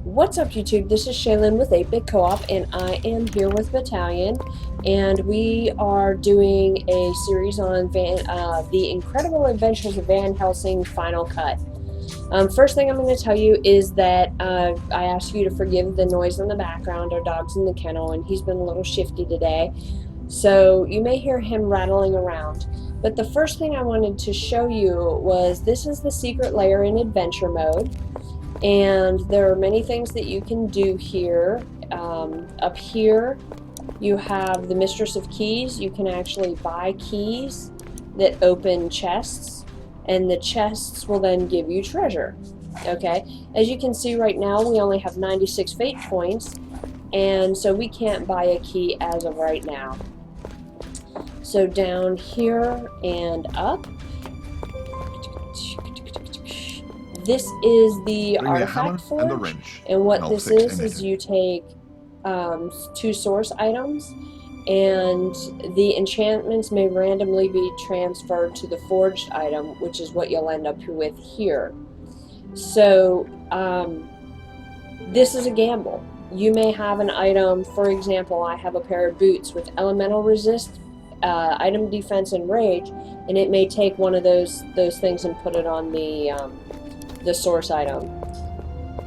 What's up, YouTube? This is Shaylin with 8-Bit Co-op, and I am here with Battalion, and we are doing a series on The Incredible Adventures of Van Helsing Final Cut. First thing I'm going to tell you is that I ask you to forgive the noise in the background. Our dog's in the kennel, and he's been a little shifty today, so you may hear him rattling around. But the first thing I wanted to show you was this is the secret layer in adventure mode. And there are many things that you can do here. Up here you have the Mistress of Keys. You can actually buy keys that open chests, and the chests will then give you treasure. Okay, as you can see right now we only have 96 fate points, and so we can't buy a key as of right now. So down here and up, this is the artifact forge, and what this is you take 2 source items, and the enchantments may randomly be transferred to the forged item, which is what you'll end up with here. So this is a gamble. You may have an item, for example, I have a pair of boots with elemental resist, item defense, and rage, and it may take one of those things and put it on the source item,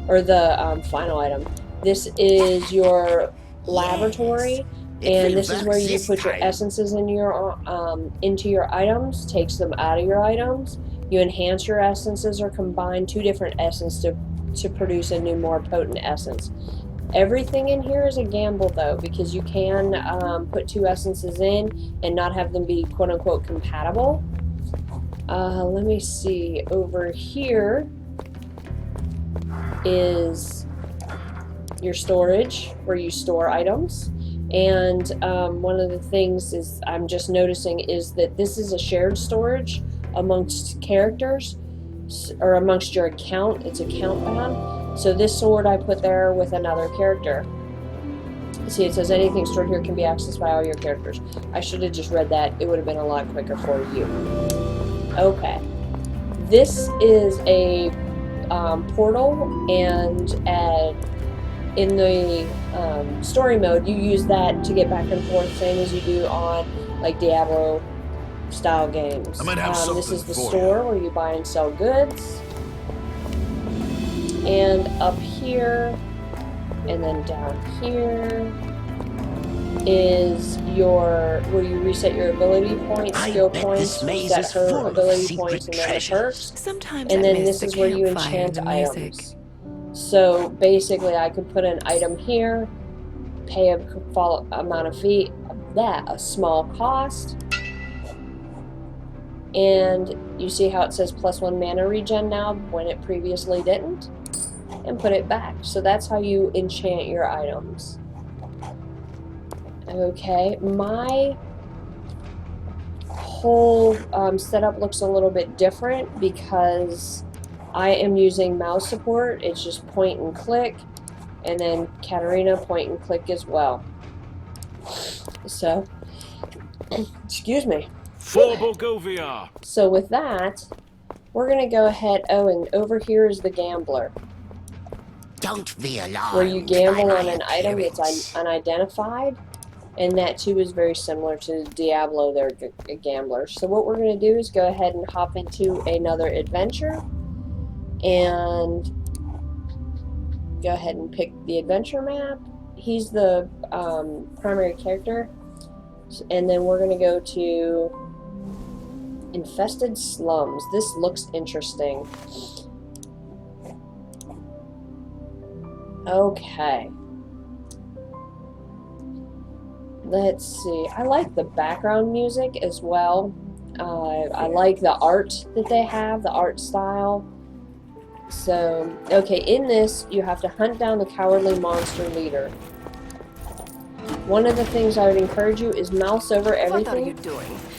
or the final item. This is your laboratory, and this is where you put your essences in your into your items, takes them out of your items. You enhance your essences or combine 2 different essences to produce a new, more potent essence. Everything in here is a gamble, though, because you can put 2 essences in and not have them be quote-unquote compatible. Let me see, over here is your storage, where you store items, and one of the things is I'm just noticing is that this is a shared storage amongst characters, or amongst your account. It's account bound. So this sword I put there with another character. See, it says anything stored here can be accessed by all your characters. I should have just read that. It would have been a lot quicker for you. Okay, this is a portal, and in the story mode you use that to get back and forth, same as you do on like Diablo style games. This is the store where you buy and sell goods, and up here and then down here is where you reset your ability points, skill points, reset her ability points, and then the perks. And then this is where you enchant items. So basically I could put an item here, pay a amount of fee, a small cost, and you see how it says +1 mana regen now when it previously didn't, and put it back. So that's how you enchant your items. Okay, my whole setup looks a little bit different because I am using mouse support. It's just point and click, and then Katarina point and click as well. So, excuse me. For Borgovia. So with that, we're gonna go ahead. Oh, and over here is the gambler. Don't be alarmed. Where you gamble on an item that's unidentified. And that too is very similar to Diablo, they're a gambler. So what we're going to do is go ahead and hop into another adventure, and go ahead and pick the adventure map. He's the primary character, and then we're going to go to Infested Slums. This looks interesting. Okay. Let's see, I like the background music as well. I like the art that they have, the art style. So, okay, in this, you have to hunt down the cowardly monster leader. One of the things I would encourage you is mouse over everything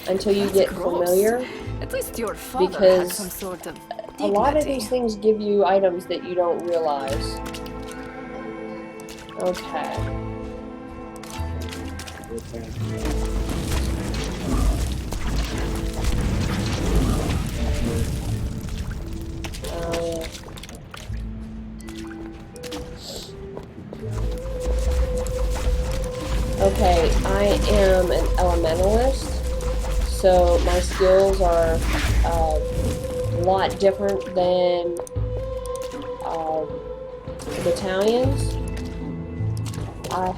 until you get familiar. At least your father because had some sort of a lot of these things give you items that you don't realize. Okay. Okay, I am an elementalist, so my skills are a lot different than battalions. I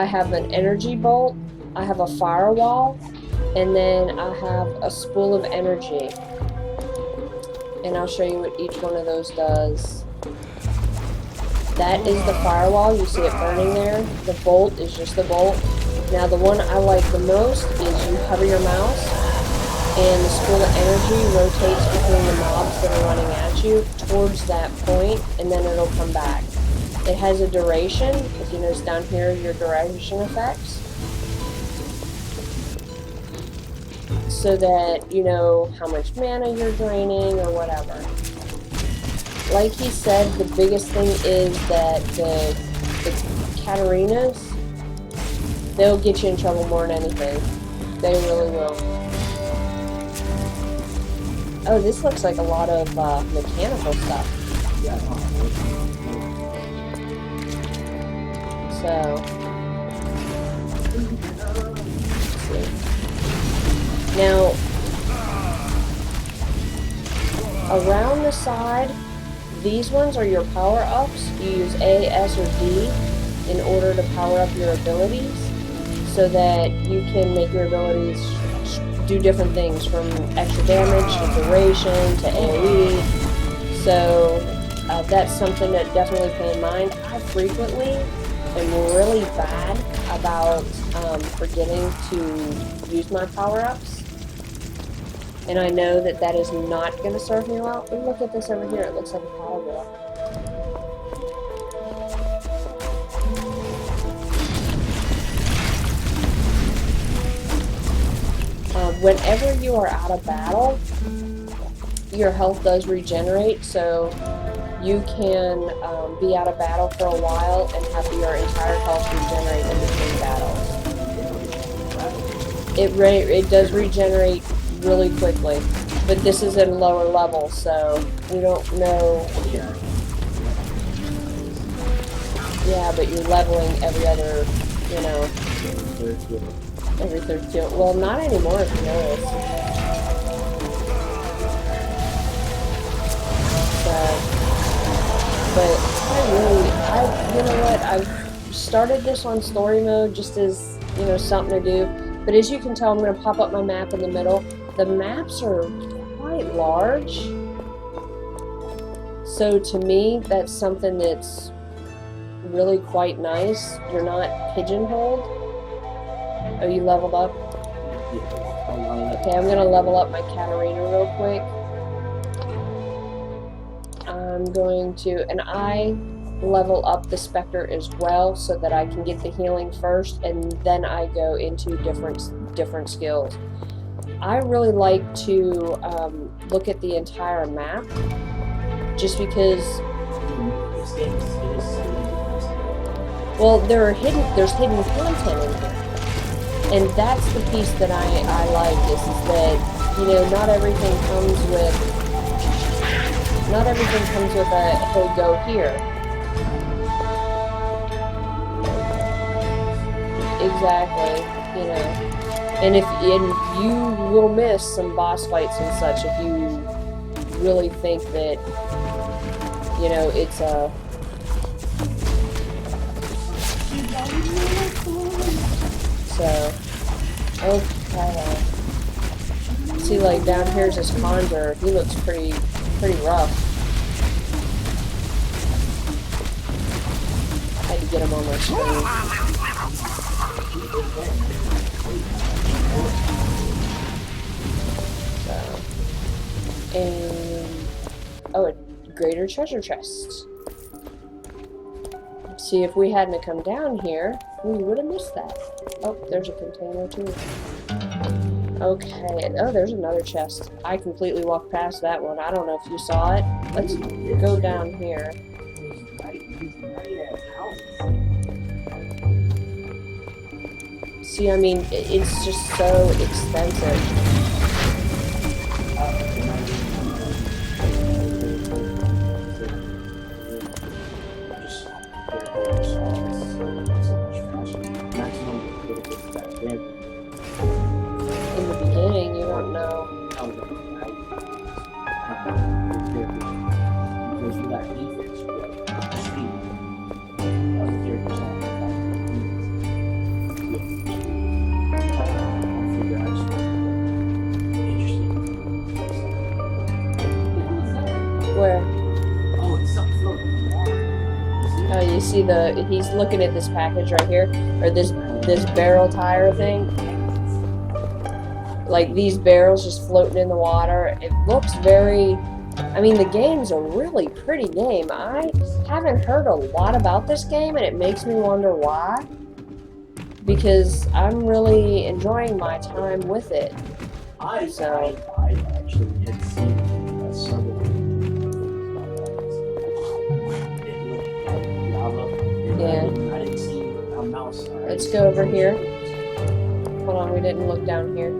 have an energy bolt, I have a firewall, and then I have a spool of energy. And I'll show you what each one of those does. That is the firewall, you see it burning there. The bolt is just the bolt. Now the one I like the most is you hover your mouse and the spool of energy rotates between the mobs that are running at you towards that point, and then it'll come back. It has a duration. If you notice down here, your duration effects, so that you know how much mana you're draining or whatever. Like he said, the biggest thing is that the Katarinas, they'll get you in trouble more than anything. They really will. Oh, this looks like a lot of mechanical stuff. So, let's see. Now, around the side, these ones are your power-ups. You use A, S, or D in order to power up your abilities so that you can make your abilities do different things, from extra damage to duration to AoE. So that's something that definitely pay in mind. I frequently am really bad about forgetting to use my power-ups. And I know that that is not going to serve me well. But look at this over here. It looks like a power wheel. Whenever you are out of battle, your health does regenerate. So you can be out of battle for a while and have your entire health regenerate in between battles. It does regenerate really quickly, but this is at a lower level, so we don't know. Yeah, but you're leveling every other, you know, every third kill. Well, not anymore, if you notice. So, but you know what? I've started this on story mode just as, you know, something to do. But as you can tell, I'm going to pop up my map in the middle. The maps are quite large, so to me that's something that's really quite nice. You're not pigeonholed. Oh, you leveled up? Okay, I'm gonna level up my Katarina real quick. I'm going to, and I level up the Spectre as well so that I can get the healing first, and then I go into different skills. I really like to look at the entire map, just because, well, there's hidden content in here, and that's the piece that I like, is that, you know, not everything comes with a, hey, go here. Exactly, you know. And you will miss some boss fights and such if you really think that, you know, it's a... So, okay. See, like, down here's this Conjure. He looks pretty rough. I had to get him on my screen. And oh, a greater treasure chest. See, if we hadn't come down here, we would have missed that. Oh, there's a container too. Okay, oh, there's another chest. I completely walked past that one. I don't know if you saw it. Let's go down here. See, I mean, it's just so expensive. Oh, you see he's looking at this package right here, or this barrel tire thing. Like these barrels just floating in the water. It looks very, I mean, the game's a really pretty game. I haven't heard a lot about this game, and it makes me wonder why. Because I'm really enjoying my time with it. I actually had seen several it looked like lava. Yeah. I didn't see a mouse. Let's go over here. Hold on, we didn't look down here. I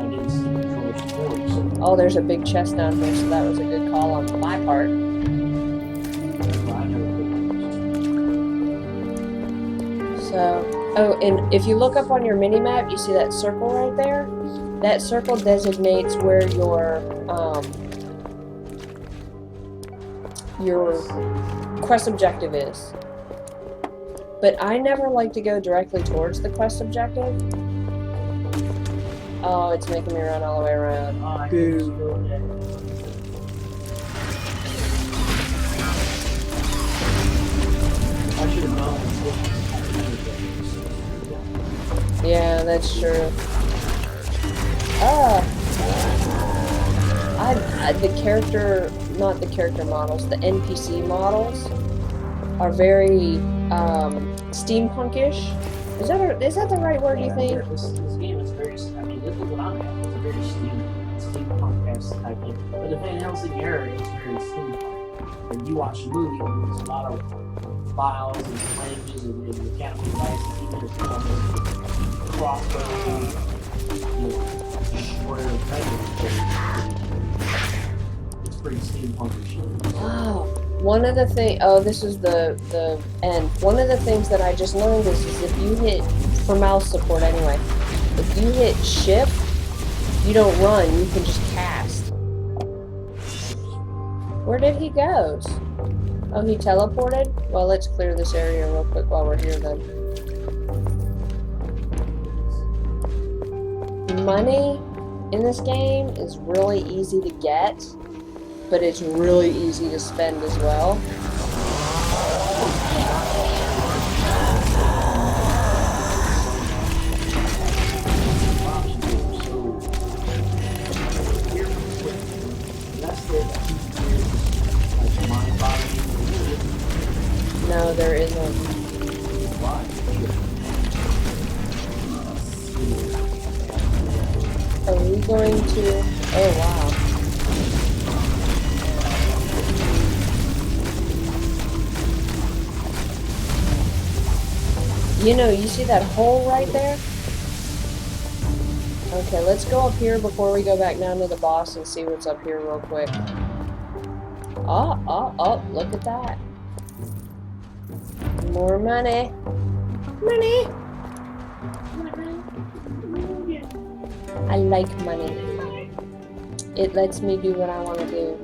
didn't see controllers for it. So Oh, there's a big chest down here, so that was a good call on my part. I never So, oh, and if you look up on your mini-map, you see that circle right there? That circle designates where your quest objective is. But I never like to go directly towards the quest objective. Oh, it's making me run all the way around. I should have known. Yeah, that's true. The character, not the character models, the NPC models are very steampunkish. Is that the right word, you think? This game is very, I mean, look at what I'm at. It's a very steampunk-esque type game. But the Van Helsing era is very steampunk. When you watch the movie, there's a lot of files and flanges and mechanical devices, even if it's crossbows, square it's pretty steampunkish. Wow. One of the things, oh, this is the end. One of the things that I just learned is if you hit, for mouse support anyway, if you hit shift, you don't run, you can just cast. Where did he go? Oh, he teleported? Well, let's clear this area real quick while we're here then. Money in this game is really easy to get, but it's really easy to spend as well. No, there isn't. Are we going to... Oh, wow. You know, you see that hole right there? Okay, let's go up here before we go back down to the boss and see what's up here real quick. Oh, look at that. More money. Money! I like money. It lets me do what I want to do.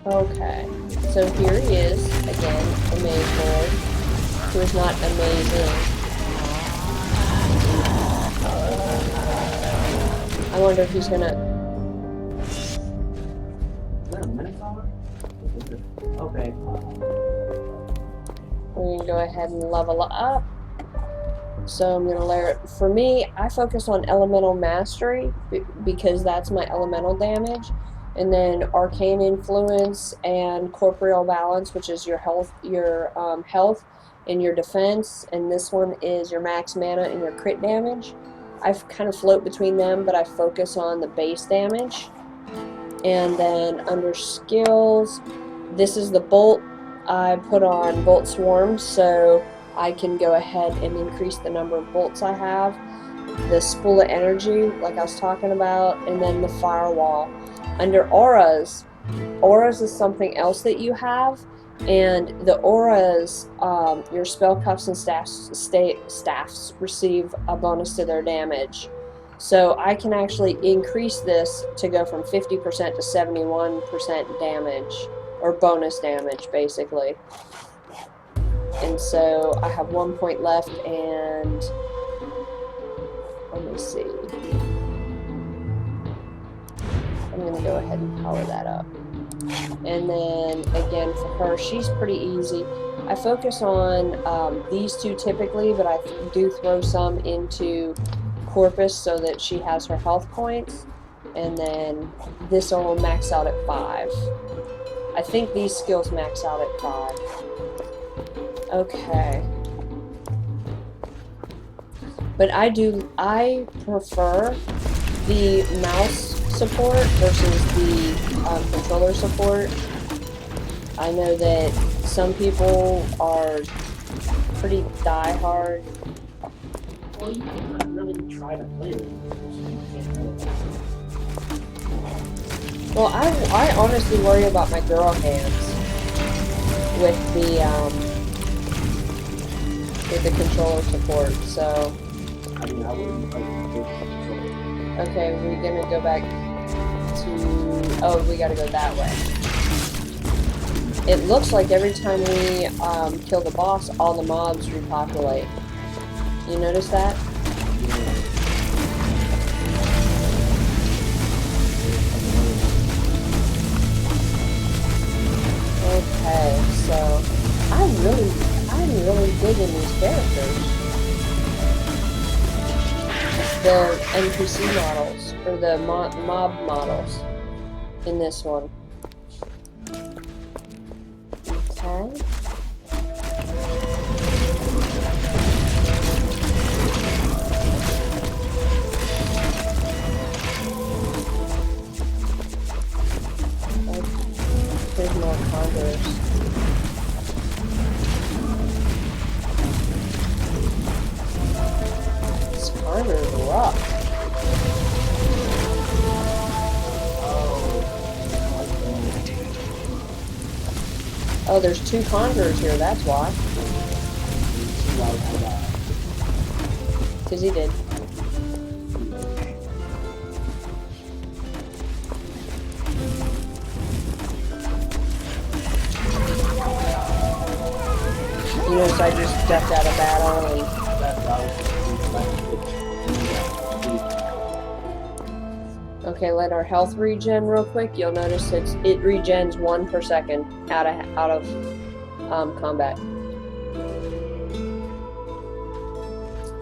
Okay, so here he is, again, the Mage Lord, who is not amazing. I wonder if he's gonna... Is that a Minotaur? Okay. We're gonna go ahead and level up. So I'm gonna layer it. For me, I focus on elemental mastery because that's my elemental damage. And then arcane influence and corporeal balance, which is your health, and your defense. And this one is your max mana and your crit damage. I kind of float between them, but I focus on the base damage. And then under skills, this is the bolt. I put on bolt swarm, so I can go ahead and increase the number of bolts I have. The spool of energy, like I was talking about, and then the firewall. Under auras is something else that you have, and the auras, your spell cups and staffs receive a bonus to their damage. So I can actually increase this to go from 50% to 71% damage, or bonus damage, basically. And so I have 1 point left, and let me see. I'm going to go ahead and power that up. And then again for her, she's pretty easy. I focus on these two typically, but I do throw some into Corpus so that she has her health points. And then this will max out at 5. I think these skills max out at 5. Okay. But I prefer the mouse support versus the controller support. I know that some people are pretty die-hard. Well, you can really try to play it. Well, I honestly worry about my girl hands with the controller support. So I mean, I wouldn't play it. okay, we're gonna go back to. Oh, we gotta go that way. It looks like every time we kill the boss, all the mobs repopulate. You notice that? Okay, so I'm really digging these characters. The NPC models, or the mob models in this one. Okay. There's more condors. This condor's rough. Oh, there's 2 condors here, that's why. Because he did. You notice I just ducked out of battle and... Okay, let our health regen real quick. You'll notice it regens 1 per second out of combat.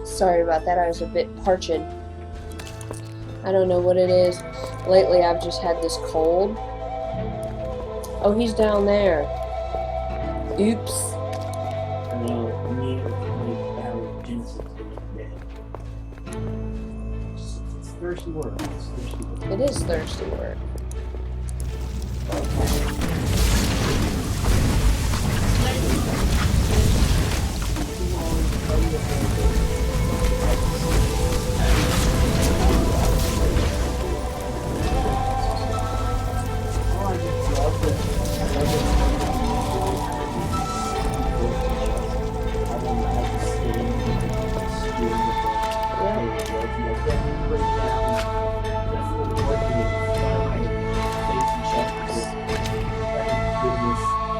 Sorry about that, I was a bit parched. I don't know what it is. Lately I've just had this cold. Oh, he's down there. Oops. Thirsty work. It is thirsty work. Okay.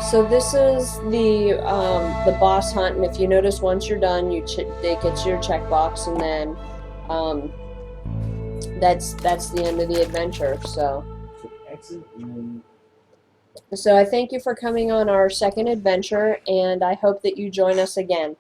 So this is the boss hunt, and if you notice, once you're done, it gets your checkbox, and then that's the end of the adventure. So I thank you for coming on our second adventure, and I hope that you join us again.